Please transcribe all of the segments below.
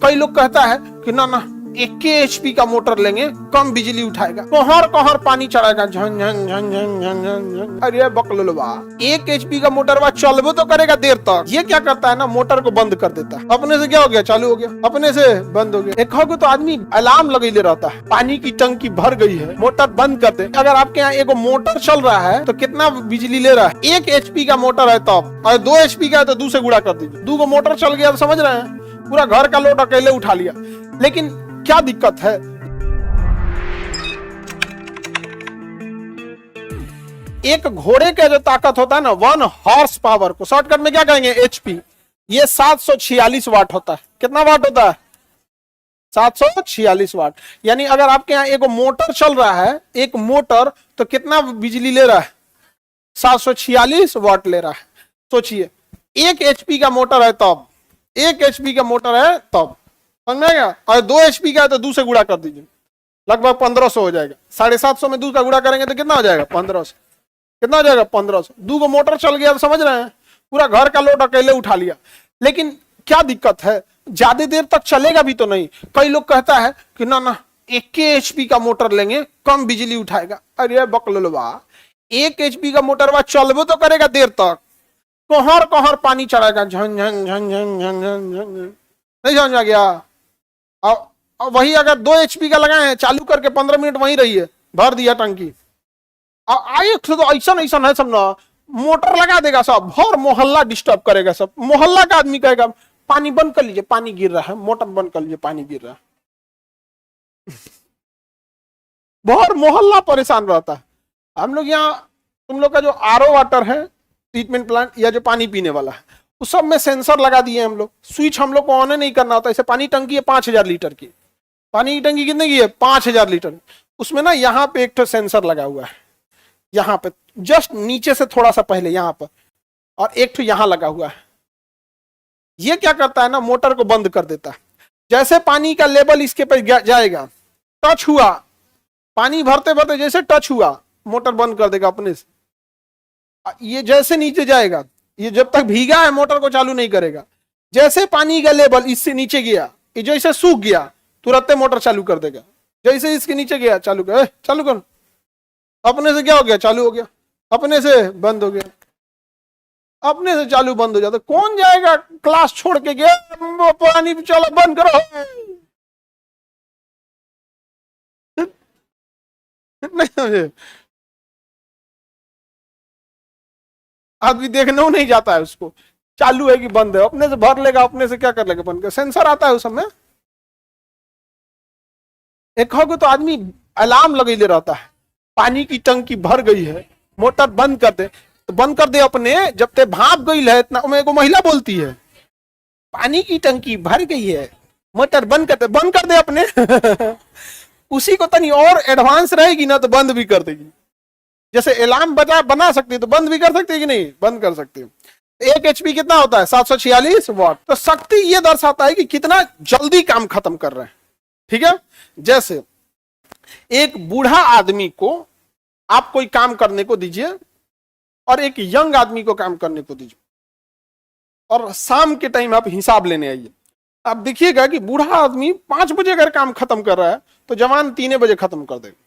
कई लोग कहता है कि ना ना 21 एचपी का मोटर लेंगे, कम बिजली उठाएगा, कोहर कोहर पानी चढ़ाएगा, झन झन झन झन झन झन। अरे बकलोलवा, 1 एचपी का मोटर बा चलबो तो करेगा देर तक। ये क्या करता है ना, मोटर को बंद कर देता है। अपने से क्या हो गया, चालू हो गया, अपने से बंद हो गया। देखोगे तो आदमी अलार्म लगेले रहता है, पानी की टंकी भर गई है, मोटर बंद कर दे। अगर आपके यहाँ एक मोटर चल रहा है तो कितना बिजली ले रहा है? 1 एचपी का मोटर है तब, और 2 एचपी का है तो 2 से गुणा कर दीजिए। 2 मोटर चल गया तो समझ रहे हैं, पूरा घर का लोड अकेले उठा लिया। लेकिन क्या दिक्कत है, एक घोड़े का जो ताकत होता है ना, 1 हॉर्स पावर को शॉर्टकट में क्या कहेंगे, एचपी, ये 746 वाट होता है। कितना वाट होता है? 746 वाट। यानी अगर आपके यहाँ एक मोटर चल रहा है, एक मोटर, तो कितना बिजली ले रहा है? 746 वाट ले रहा है। सोचिए 1 एचपी का मोटर है तब, 1 एचपी का मोटर है तब, समझ में आएगा? और 2 एचपी का है तो 2 से गुणा कर दीजिए, लगभग 1500 हो जाएगा। 750 में 2 का गुणा करेंगे तो कितना हो जाएगा? 1500। कितना हो जाएगा? 1500। 2 मोटर चल गया तो समझ रहे हैं, पूरा घर का लोड अकेले उठा लिया। लेकिन क्या दिक्कत है, ज्यादा देर तक चलेगा भी तो नहीं। कई लोग कहता है कि ना ना 21 एचपी का मोटर लेंगे, कम बिजली उठाएगा। अरे बकलोलवा, 1 एचपी का मोटर बा चलबो तो करेगा देर तक, कोहर कोहर पानी चढ़ाएगा, झन झन झन झन झन झन। नहीं समझ आ गया? और वही अगर 2 एचपी का लगाए हैं, चालू करके 15 मिनट वहीं रही है, भर दिया टंकी। तो ऐसा है सब ना, मोटर लगा देगा, सब भर मोहल्ला डिस्टर्ब करेगा, सब मोहल्ला का आदमी कहेगा पानी बंद कर लीजिए, पानी गिर रहा है, मोटर बंद कर लीजिए, पानी गिर रहा है। भर मोहल्ला परेशान रहता है। हम लोग यहाँ, तुम लोग का जो आरओ वाटर है, ट्रीटमेंट प्लांट, या जो पानी पीने वाला है, उस सब में सेंसर लगा दिए हम लोग। स्विच हम लोग को ऑन नहीं करना होता। ऐसे पानी टंकी है 5000 लीटर की, पानी की टंकी कितने की है? 5000 लीटर। उसमें ना यहाँ पे एक सेंसर लगा हुआ है, यहाँ पे जस्ट नीचे से थोड़ा सा पहले यहाँ पर, और एक यहाँ लगा हुआ है। ये क्या करता है ना, मोटर को बंद कर देता है। जैसे पानी का लेवल इसके पे जाएगा, टच हुआ, पानी भरते भरते जैसे टच हुआ, मोटर बंद कर देगा अपने से। ये जैसे नीचे जाएगा, ये जब तक भीगा है मोटर को चालू नहीं करेगा। जैसे पानी का लेवल इससे नीचे गया, ये जैसे सूख गया, तुरंत मोटर चालू कर देगा। जैसे इसके नीचे गया, चालू कर, चालू कर, अपने से क्या हो गया? चालू हो गया, अपने से बंद हो गया, अपने से चालू बंद हो जाता। कौन जाएगा क्लास छोड़ के गया, पानी चलो बंद करो। नहीं समझे? आदमी देखने नहीं जाता है उसको, चालू है कि बंद है, अपने से भर लेगा, अपने से क्या कर लेगा, बंद कर। सेंसर आता है उस समय। एक हो तो आदमी अलार्म लगेले रहता है, पानी की टंकी भर गई है, मोटर बंद कर दे, तो बंद कर दे अपने। जब ते भाप गई है इतना, मेरे को महिला बोलती है पानी की टंकी भर गई है, मोटर बंद कर दे अपने। उसी को तनी और एडवांस रहेगी ना तो बंद भी कर देगी। जैसे अलार्म बना सकती है तो बंद भी कर सकती है कि नहीं? बंद कर सकती है। 1 एचपी कितना होता है? 746 वाट। तो शक्ति ये दर्शाता है कि कितना जल्दी काम खत्म कर रहे हैं। ठीक है, जैसे एक बूढ़ा आदमी को आप कोई काम करने को दीजिए और एक यंग आदमी को काम करने को दीजिए, और शाम के टाइम आप हिसाब लेने आइए। आप देखिएगा कि बूढ़ा आदमी 5 बजे अगर काम खत्म कर रहा है तो जवान 3 बजे खत्म कर देगा।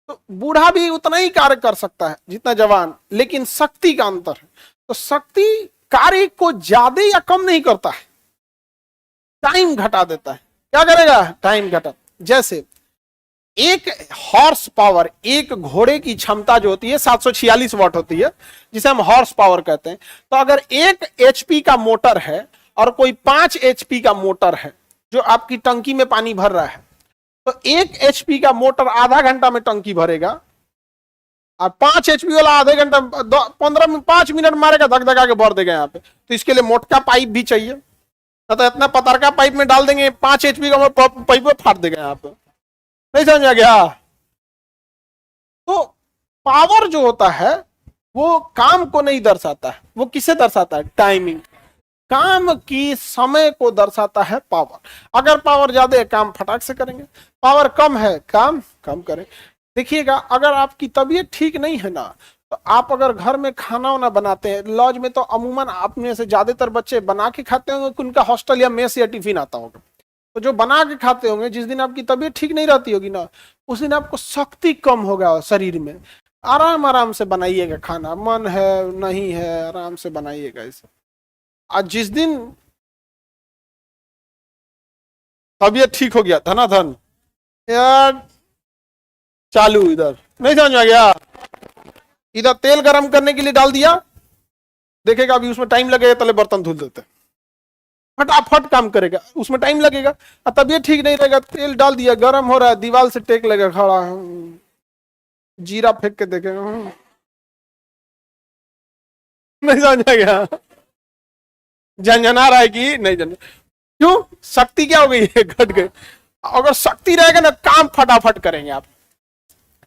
तो बूढ़ा भी उतना ही कार्य कर सकता है जितना जवान, लेकिन शक्ति का अंतर है। तो शक्ति कार्य को ज्यादा या कम नहीं करता है, टाइम घटा देता है। क्या करेगा? टाइम घटा। जैसे 1 हॉर्स पावर, एक घोड़े की क्षमता जो होती है 746 वाट होती है, जिसे हम हॉर्स पावर कहते हैं। तो अगर 1 एचपी का मोटर है और कोई 5 एचपी का मोटर है जो आपकी टंकी में पानी भर रहा है, तो 1 एचपी का मोटर आधा घंटा में टंकी भरेगा, और 5 एचपी वाला आधे घंटा 5 मिनट मारेगा, धक धका के भर देगा यहाँ पे। तो इसके लिए मोटका पाइप भी चाहिए, तो इतना पतरका पाइप में डाल देंगे, 5 एचपी का पाइप फाड़ देगा यहाँ पे। नहीं समझ आ गया? तो पावर जो होता है वो काम को नहीं दर्शाता है, वो किसे दर्शाता है? टाइमिंग, काम की समय को दर्शाता है पावर। अगर पावर ज्यादा है काम फटाक से करेंगे, पावर कम है काम कम करें। देखिएगा, अगर आपकी तबीयत ठीक नहीं है ना, तो आप अगर घर में खाना वाना बनाते हैं, लॉज में तो अमूमन आप में से ज्यादातर बच्चे बना के खाते होंगे कि उनका हॉस्टल या मेस या टिफिन आता होगा। तो जो बना के खाते होंगे, जिस दिन आपकी तबीयत ठीक नहीं रहती होगी ना, उस दिन आपको शक्ति कम होगा शरीर में। आराम आराम से बनाइएगा खाना, मन है नहीं है आराम से बनाइएगा इसे। आज जिस दिन तबीयत ठीक हो गया, धनाधन यार चालू, इधर नहीं समझ में आ गया, इधर तेल गरम करने के लिए डाल दिया, देखेगा अभी उसमें टाइम लगेगा, तले बर्तन धुल देते, फटाफट काम करेगा, उसमें टाइम लगेगा। और तबीयत ठीक नहीं रहेगा, तेल डाल दिया, गरम हो रहा है, दीवार से टेक लगा खड़ा, जीरा फेंक के देखेगा, नहीं समझ आ गया, झंझना रहा है कि नहीं झंझना, क्यों? शक्ति क्या हो गई है, घट गई। अगर शक्ति रहेगा ना, काम फटाफट करेंगे आप।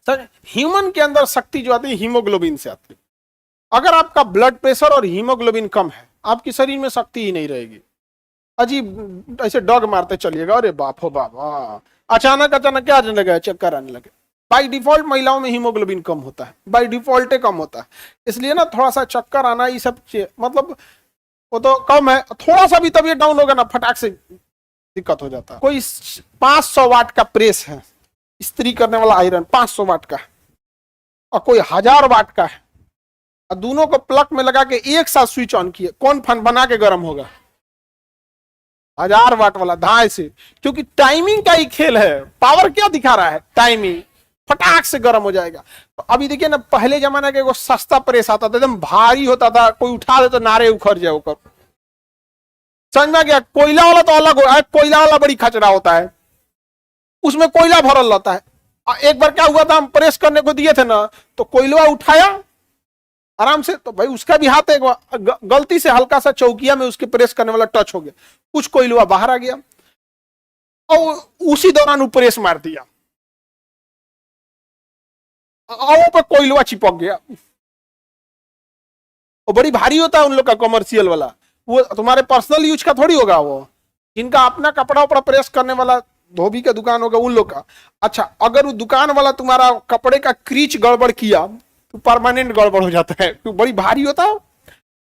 सर ह्यूमन के अंदर शक्ति जो आती है हीमोग्लोबिन से आती है। अगर आपका ब्लड प्रेशर और हीमोग्लोबिन कम है, आपके शरीर में शक्ति ही नहीं रहेगी। अजीब ऐसे डॉग मारते चलिएगा, अरे बाप हो बाबा, अचानक अचानक क्या आने लगे, चक्कर आने लगे। बाय डिफॉल्ट महिलाओं में हीमोग्लोबिन कम होता है, बाय डिफॉल्ट कम होता है, इसलिए ना थोड़ा सा चक्कर आना, ये सब मतलब वो तो कम है। थोड़ा सा भी तबीयत डाउन होगा ना, फटाक से दिक्कत हो जाता है। कोई 500 वाट का प्रेस है, इस्त्री करने वाला आयरन 500 वाट का, और कोई 1000 वाट का है, और दोनों को प्लग में लगा के एक साथ स्विच ऑन किए, कौन फन बना के गर्म होगा? 1000 वाट वाला धाए से, क्योंकि टाइमिंग का ही खेल है। पावर क्या दिखा रहा है? टाइमिंग, फटाक से गर्म हो जाएगा। तो अभी देखिए ना, पहले जमाने के वो सस्ता प्रेस आता था, एकदम भारी होता था, कोई उठा दे तो नारे उखड़ जाए ऊपर, समझ में गया? कोयला वाला तो अलग है, कोयला वाला बड़ी खचरा होता है, उसमें कोयला भरल रहता है। एक बार क्या हुआ था, हम प्रेस करने को दिए थे ना, तो कोयला उठाया आराम से, तो भाई उसका भी हाथ एक गलती से हल्का सा चौकिया में उसके प्रेस करने वाला टच हो गया, कुछ कोयला बाहर आ गया, और उसी दौरान वो प्रेस मार दिया, और पे कोयला चिपक गया। वो बड़ी भारी होता है उन लोग का, कमर्शियल वाला, वो तुम्हारे पर्सनल यूज का थोड़ी होगा, वो जिनका अपना कपड़ा उपड़ा प्रेस करने वाला धोबी का दुकान होगा उन लोग का। अच्छा, अगर वो दुकान वाला तुम्हारा कपड़े का क्रीच गड़बड़ किया तो परमानेंट गड़बड़ हो जाता है, तो बड़ी भारी होता है।